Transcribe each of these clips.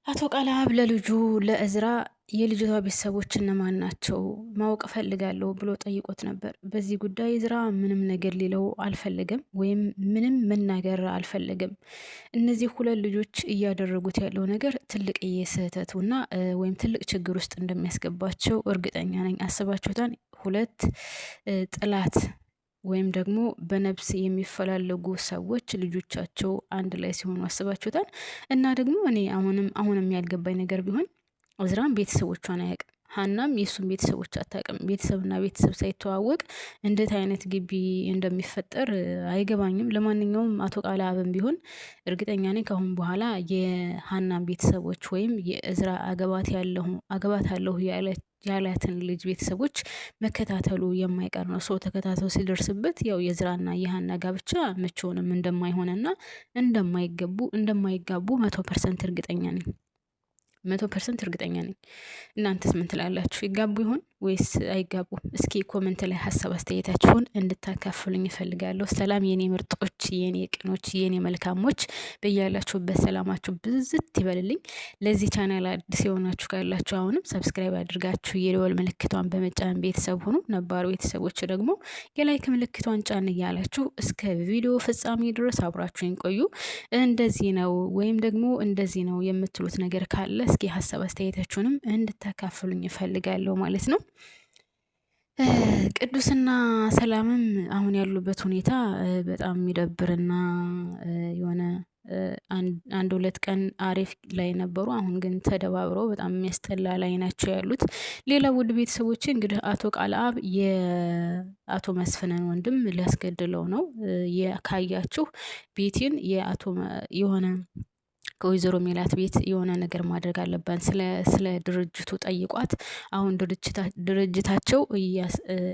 አቶ ቃለሀብ ለልጁ ለእዝራ የልጅቷ ቤተሰቦች እነማን ናቸው ማወቅ እፈልጋለሁ ብሎ ጠይቆት ነበር። በዚህ ጉዳይ እዝራ ምንም ነገር ሊለው አልፈለገም፣ ወይም ምንም መናገር አልፈለገም። እነዚህ ሁለት ልጆች እያደረጉት ያለው ነገር ትልቅዬ ስህተቱና ወይም ትልቅ ችግር ውስጥ እንደሚያስገባቸው እርግጠኛ ነኝ። አስባችሁታል? ሁለት ጥላት ወይም ደግሞ በነፍስ የሚፈላለጉ ሰዎች ልጆቻቸው አንድ ላይ ሲሆኑ አስባችሁታል? እና ደግሞ እኔ አሁንም ያልገባኝ ነገር ቢሆን እዝራም ቤተሰቦቿን አያውቅም፣ ሀናም የእሱን ቤተሰቦች አታውቅም። ቤተሰብና ቤተሰብ ሳይተዋወቅ እንዴት አይነት ግቢ እንደሚፈጠር አይገባኝም። ለማንኛውም አቶ ቃለሀብም ቢሆን እርግጠኛ ነኝ ከአሁን በኋላ የሀናን ቤተሰቦች ወይም የእዝራ አገባታለሁ ያላትን ልጅ ቤተሰቦች መከታተሉ የማይቀር ነው። ሰው ተከታተሉ ሲደርስበት ያው የእዝራና የሀና ጋብቻ መቼውንም እንደማይሆንና እንደማይጋቡ 100% እርግጠኛ ነኝ። 100% እርግጠኛ ነኝ። እናንተስ ምን ትላላችሁ? ይጋቡ ይሆን ወይስ አይጋቡም? እስኪ ኮመንት ላይ ሀሳብ አስተያየታችሁን እንድታካፍሉኝ እፈልጋለሁ። ሰላም የኔ ምርጦች፣ የኔ ቅኖች፣ የኔ መልካሞች፣ በያላችሁበት ሰላማችሁ ብዝት ይበልልኝ። ለዚህ ቻናል አዲስ የሆናችሁ ካላችሁ አሁንም ሰብስክራይብ አድርጋችሁ የደወል ምልክቷን በመጫን ቤተሰብ ሁኑ። ነባሩ ቤተሰቦች ደግሞ የላይክ ምልክቷን ጫን እያላችሁ እስከ ቪዲዮ ፍጻሜ ድረስ አብራችሁኝ ቆዩ። እንደዚህ ነው ወይም ደግሞ እንደዚህ ነው የምትሉት ነገር ካለ እስኪ ሀሳብ አስተያየታችሁንም እንድታካፍሉኝ እፈልጋለሁ ማለት ነው። ቅዱስና ሰላምም አሁን ያሉበት ሁኔታ በጣም የሚደብርና የሆነ አንድ ሁለት ቀን አሪፍ ላይ ነበሩ። አሁን ግን ተደባብረው በጣም የሚያስጠላ ላይ ናቸው ያሉት። ሌላ ውድ ቤተሰቦች እንግዲህ አቶ ቃለሀብ የአቶ መስፍንን ወንድም ሊያስገድለው ነው። ካያችሁ ቤቲን የሆነ ከወይዘሮ ሜላት ቤት የሆነ ነገር ማድረግ አለብን ስለ ድርጅቱ ጠይቋት። አሁን ድርጅታቸው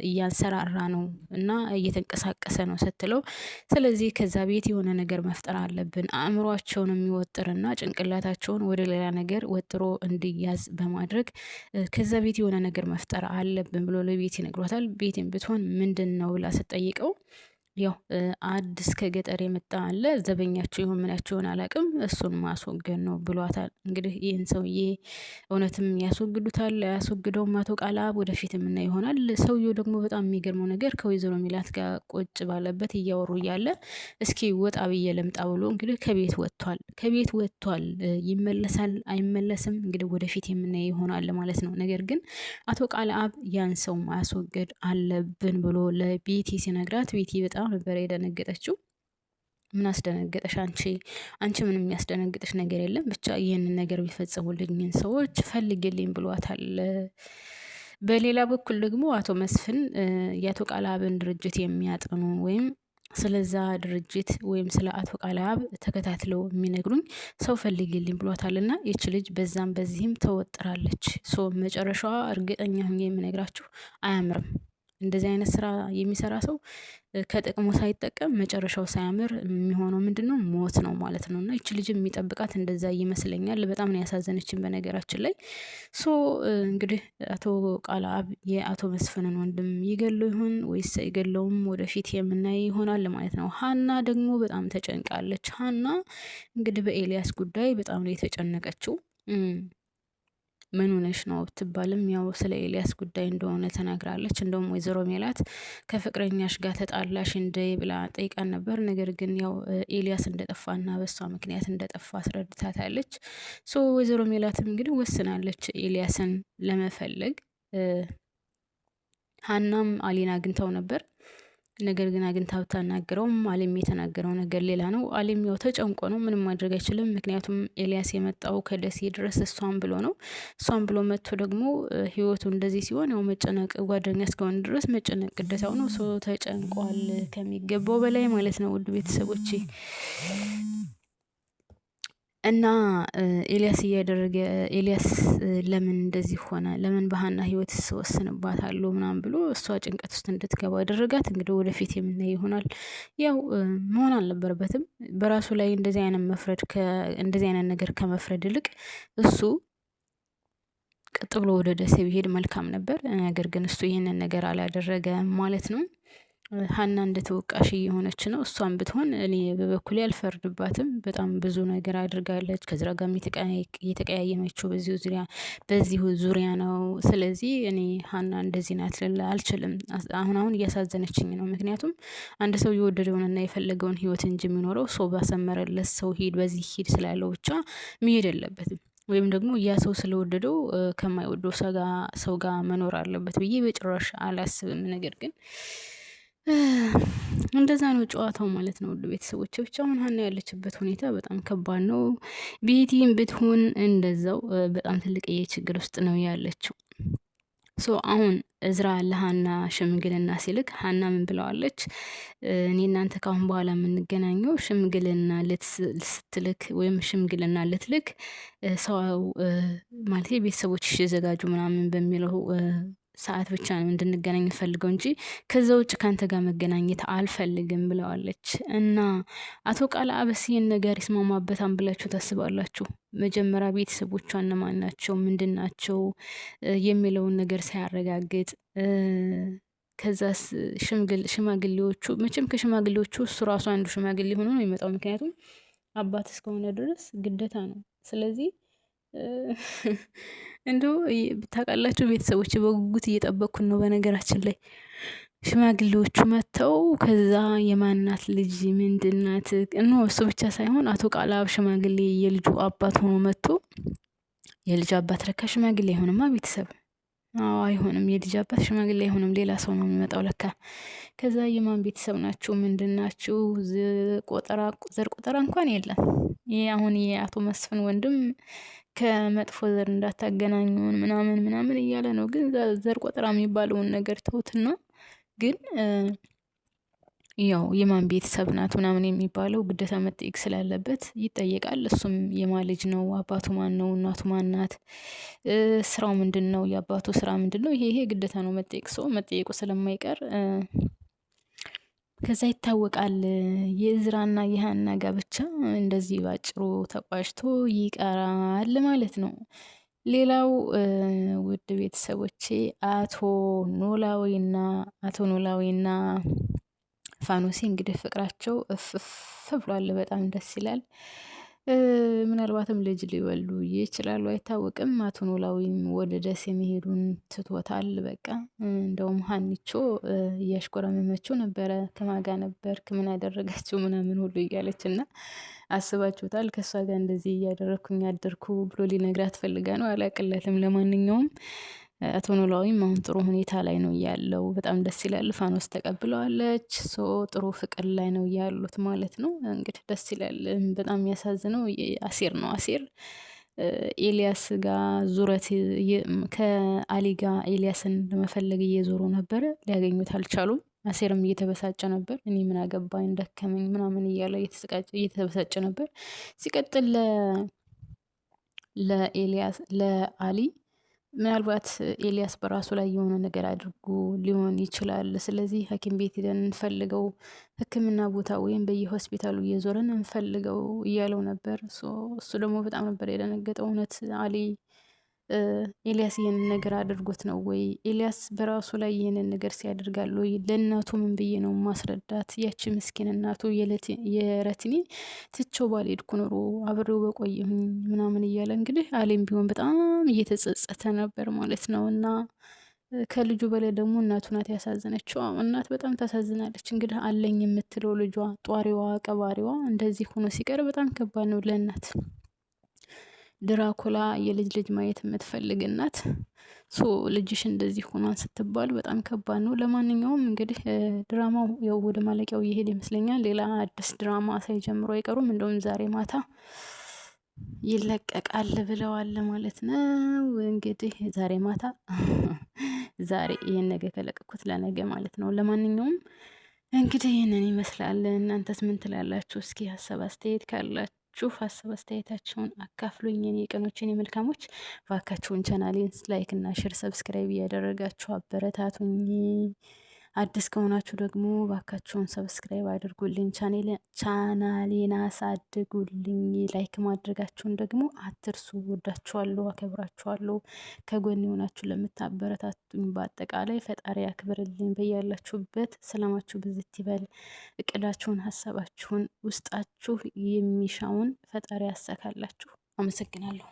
እያንሰራራ ነው እና እየተንቀሳቀሰ ነው ስትለው፣ ስለዚህ ከዛ ቤት የሆነ ነገር መፍጠር አለብን፣ አእምሯቸውን የሚወጥርና ጭንቅላታቸውን ወደ ሌላ ነገር ወጥሮ እንዲያዝ በማድረግ ከዛ ቤት የሆነ ነገር መፍጠር አለብን ብሎ ለቤት ይነግሯታል። ቤትም ብትሆን ምንድን ነው ብላ ስትጠይቀው ያው አዲስ ከገጠር የመጣ አለ ዘበኛቸው ይሁን ምናቸውን አላቅም፣ እሱን ማስወገድ ነው ብሏታል። እንግዲህ ይህን ሰውዬ እውነትም ያስወግዱታል አያስወግደውም አቶ ቃለሀብ ወደፊት የምናይ ይሆናል። ሰውዬው ደግሞ በጣም የሚገርመው ነገር ከወይዘሮ ሚላት ጋር ቁጭ ባለበት እያወሩ እያለ እስኪ ወጣ ብዬ ልምጣ ብሎ እንግዲህ ከቤት ወጥቷል። ይመለሳል አይመለስም እንግዲህ ወደፊት የምናይ ይሆናል ማለት ነው። ነገር ግን አቶ ቃለሀብ ያን ሰው ማስወገድ አለብን ብሎ ለቤቲ ሲነግራት ቤቲ በጣም ነበር የደነገጠችው። ምን አስደነገጠሽ አንቺ ምንም የሚያስደነግጥሽ ነገር የለም፣ ብቻ ይህንን ነገር ቢፈጽሙልኝን ሰዎች ፈልግልኝ ብሏታል። በሌላ በኩል ደግሞ አቶ መስፍን የአቶ ቃለሀብን ድርጅት የሚያጠኑ ወይም ስለዛ ድርጅት ወይም ስለ አቶ ቃለሀብ ተከታትለው የሚነግሩኝ ሰው ፈልግልኝ ብሏታል። እና ይች ልጅ በዛም በዚህም ተወጥራለች። መጨረሻዋ እርግጠኛ ሁኜ የምነግራችሁ አያምርም። እንደዚህ አይነት ስራ የሚሰራ ሰው ከጥቅሙ ሳይጠቀም መጨረሻው ሳያምር የሚሆነው ምንድነው? ሞት ነው ማለት ነው። እና ይች ልጅ የሚጠብቃት እንደዛ ይመስለኛል። በጣም ነው ያሳዘነችን በነገራችን ላይ። እንግዲህ አቶ ቃለሀብ የአቶ መስፍንን ወንድም ይገለው ይሆን ወይስ አይገለውም? ወደፊት የምናይ ይሆናል ማለት ነው። ሀና ደግሞ በጣም ተጨንቃለች። ሀና እንግዲህ በኤልያስ ጉዳይ በጣም ነው የተጨነቀችው። ምን ሆነሽ ነው ብትባልም ያው ስለ ኤልያስ ጉዳይ እንደሆነ ተናግራለች። እንደውም ወይዘሮ ሜላት ከፍቅረኛሽ ጋር ተጣላሽ እንደ ብላ ጠይቃን ነበር። ነገር ግን ያው ኤልያስ እንደጠፋና በሷ ምክንያት እንደጠፋ አስረድታታለች። ወይዘሮ ሜላትም እንግዲህ ወስናለች ኤልያስን ለመፈለግ። ሀናም አሊን አግኝተው ነበር። ነገር ግን አግኝታ ብታናግረውም አሊም የተናገረው ነገር ሌላ ነው። አሊም ያው ተጨንቆ ነው፣ ምንም ማድረግ አይችልም። ምክንያቱም ኤልያስ የመጣው ከደሴ ድረስ እሷን ብሎ ነው። እሷን ብሎ መጥቶ ደግሞ ህይወቱ እንደዚህ ሲሆን ያው መጨነቅ ጓደኛ እስከሆነ ድረስ መጨነቅ ግዴታው ነው። ተጨንቋል ከሚገባው በላይ ማለት ነው። ውድ ቤተሰቦቼ እና ኤልያስ ለምን እንደዚህ ሆነ፣ ለምን በሀና ህይወት ስወስንባታለሁ ምናምን ብሎ እሷ ጭንቀት ውስጥ እንድትገባ ያደረጋት እንግዲህ ወደፊት የምናይ ይሆናል። ያው መሆን አልነበረበትም በራሱ ላይ እንደዚህ አይነት ነገር ከመፍረድ ይልቅ እሱ ቀጥ ብሎ ወደ ደሴ ቢሄድ መልካም ነበር። ነገር ግን እሱ ይህንን ነገር አላደረገም ማለት ነው። ሀና እንደ ተወቃሽ እየሆነች ነው። እሷም ብትሆን እኔ በበኩሌ አልፈርድባትም። በጣም ብዙ ነገር አድርጋለች። ከዝራ ጋር የተቀያየመችው በዚሁ ዙሪያ ነው። ስለዚህ እኔ ሀና እንደዚህ ናት ልል አልችልም። አሁን እያሳዘነችኝ ነው። ምክንያቱም አንድ ሰው የወደደውንና የፈለገውን ህይወት እንጂ የሚኖረው ሰው ባሰመረለት ሰው ሂድ በዚህ ሂድ ስላለው ብቻ መሄድ የለበትም። ወይም ደግሞ ያ ሰው ስለወደደው ከማይወደው ሰው ጋር መኖር አለበት ብዬ በጭራሽ አላስብም። ነገር ግን እንደዛ ነው ጨዋታው ማለት ነው። ውድ ቤተሰቦች ብቻ አሁን ሀና ያለችበት ሁኔታ በጣም ከባድ ነው። ቤቲም ብትሆን እንደዛው በጣም ትልቅዬ ችግር ውስጥ ነው ያለችው። አሁን እዝራ ለሀና ሽምግልና ሲልክ ሀና ምን ብለዋለች? እኔ እናንተ ካሁን በኋላ የምንገናኘው ሽምግልና ስትልክ ወይም ሽምግልና ልትልክ ሰው ማለት ቤተሰቦች ዘጋጁ ምናምን በሚለው ሰዓት ብቻ ነው እንድንገናኝ ፈልገው እንጂ ከዛ ውጭ ካንተ ጋር መገናኘት አልፈልግም ብለዋለች። እና አቶ ቃለአብስ ይህን ነገር ይስማማበታል ብላችሁ ታስባላችሁ? መጀመሪያ ቤተሰቦቿ እነማን ናቸው፣ ምንድን ናቸው የሚለውን ነገር ሳያረጋግጥ ከዛስ ሽማግሌዎቹ መቼም ከሽማግሌዎቹ እሱ ራሱ አንዱ ሽማግሌ ሆኖ ነው የሚመጣው። ምክንያቱም አባት እስከሆነ ድረስ ግዴታ ነው። ስለዚህ እንደው ታውቃላችሁ ቤተሰቦች በጉጉት እየጠበቅኩን ነው። በነገራችን ላይ ሽማግሌዎቹ መጥተው ከዛ የማናት ልጅ ምንድናት እሱ ብቻ ሳይሆን አቶ ቃለአብ ሽማግሌ የልጁ አባት ሆኖ መጥቶ የልጅ አባት ለካ ሽማግሌ አይሆንማ ቤተሰብ። አዎ አይሆንም። የልጅ አባት ሽማግሌ አይሆንም። ሌላ ሰው ነው የሚመጣው ለካ። ከዛ የማን ቤተሰብ ናችሁ ምንድናችሁ? ዘር ቆጠራ እንኳን የለም። ይሄ አሁን የአቶ መስፍን ወንድም ከመጥፎ ዘር እንዳታገናኙን ምናምን ምናምን እያለ ነው። ግን ዘር ቆጠራ የሚባለውን ነገር ተውትና ግን ያው የማን ቤተሰብ ናት ምናምን የሚባለው ግዴታ መጠየቅ ስላለበት ይጠየቃል። እሱም የማን ልጅ ነው፣ አባቱ ማን ነው፣ እናቱ ማን ናት፣ ስራው ምንድን ነው፣ የአባቱ ስራ ምንድን ነው፣ ይሄ ግዴታ ነው መጠየቅ። ሰው መጠየቁ ስለማይቀር ከዛ ይታወቃል። የእዝራና የሀና ጋብቻ እንደዚህ ባጭሩ ተቋጭቶ ይቀራል ማለት ነው። ሌላው ውድ ቤተሰቦቼ አቶ ኖላዊና ፋኖሴ እንግዲህ ፍቅራቸው እፍፍ ብሏል። በጣም ደስ ይላል። ምናልባትም ልጅ ሊወልዱ ይችላሉ፣ አይታወቅም። አቶ ኖላዊም ወደ ደሴ መሄዱን ትቶታል። በቃ እንደውም ሀኒቾ እያሽኮረመመችው ነበረ። ከማጋ ነበር ምን ያደረጋችሁ ምናምን ሁሉ እያለች እና አስባችሁታል። ከእሷ ጋር እንደዚህ እያደረግኩኝ አደርኩ ብሎ ሊነግራት ፈልጋ ነው፣ አላቅለትም። ለማንኛውም አቶ ኖላዊም አሁን ጥሩ ሁኔታ ላይ ነው ያለው። በጣም ደስ ይላል። ፋኖስ ተቀብለዋለች። ጥሩ ፍቅር ላይ ነው ያሉት ማለት ነው። እንግዲህ ደስ ይላል። በጣም የሚያሳዝነው አሴር ነው። አሴር ኤልያስ ጋር ዙረት ከአሊ ጋር ኤልያስን ለመፈለግ እየዞሩ ነበረ፣ ሊያገኙት አልቻሉም። አሴርም እየተበሳጨ ነበር። እኔ ምን አገባኝ ደከመኝ ምናምን እያለ እየተበሳጨ ነበር። ሲቀጥል ለአሊ ምናልባት ኤልያስ በራሱ ላይ የሆነ ነገር አድርጎ ሊሆን ይችላል። ስለዚህ ሐኪም ቤት ሄደን እንፈልገው፣ ሕክምና ቦታ ወይም በየሆስፒታሉ እየዞረን እንፈልገው እያለው ነበር። እሱ ደግሞ በጣም ነበር የደነገጠው። እውነት አሊ ኤልያስ ይህንን ነገር አድርጎት ነው ወይ? ኤልያስ በራሱ ላይ ይህንን ነገር ሲያደርጋል ወይ? ለእናቱ ምን ብዬ ነው ማስረዳት? ያቺ ምስኪን እናቱ የረትኒ ትቼው ባልሄድኩ ኖሮ አብሬው በቆየሁኝ ምናምን እያለ እንግዲህ አሌም ቢሆን በጣም እየተጸጸተ ነበር ማለት ነው። እና ከልጁ በላይ ደግሞ እናቱ ናት ያሳዘነችው። እናት በጣም ታሳዝናለች። እንግዲህ አለኝ የምትለው ልጇ ጧሪዋ ቀባሪዋ እንደዚህ ሆኖ ሲቀር በጣም ከባድ ነው ለእናት። ድራኩላ የልጅ ልጅ ማየት የምትፈልግ እናት ልጅሽ እንደዚህ ሆኗን ስትባል በጣም ከባድ ነው። ለማንኛውም እንግዲህ ድራማው ያው ወደ ማለቂያው እየሄደ ይመስለኛል። ሌላ አዲስ ድራማ ሳይጀምሩ አይቀሩም። እንደውም ዛሬ ማታ ይለቀቃል ብለዋል ማለት ነው። እንግዲህ ዛሬ ማታ ዛሬ ይሄን ነገ ከለቀኩት ለነገ ማለት ነው። ለማንኛውም እንግዲህ ይህንን ይመስላል። እናንተስ ምን ትላላችሁ? እስኪ ሀሳብ አስተያየት ካላችሁ ሀሳብ አስተያየታችሁን አካፍሉኝ። የኔ የቀኖችን የመልካሞች እባካችሁን ቻናሌን ላይክ እና ሼር ሰብስክራይብ እያደረጋችሁ አበረታቱኝ። አዲስ ከሆናችሁ ደግሞ ባካችሁን ሰብስክራይብ አድርጉልኝ፣ ቻናሌን አሳድጉልኝ። ላይክ ማድረጋችሁን ደግሞ አትርሱ። ወዳችኋለሁ፣ አከብራችኋለሁ። ከጎን የሆናችሁ ለምታበረታቱኝ በአጠቃላይ ፈጣሪ ያክብርልኝ። በያላችሁበት ሰላማችሁ ብዝት ይበል። እቅዳችሁን፣ ሀሳባችሁን፣ ውስጣችሁ የሚሻውን ፈጣሪ ያሳካላችሁ። አመሰግናለሁ።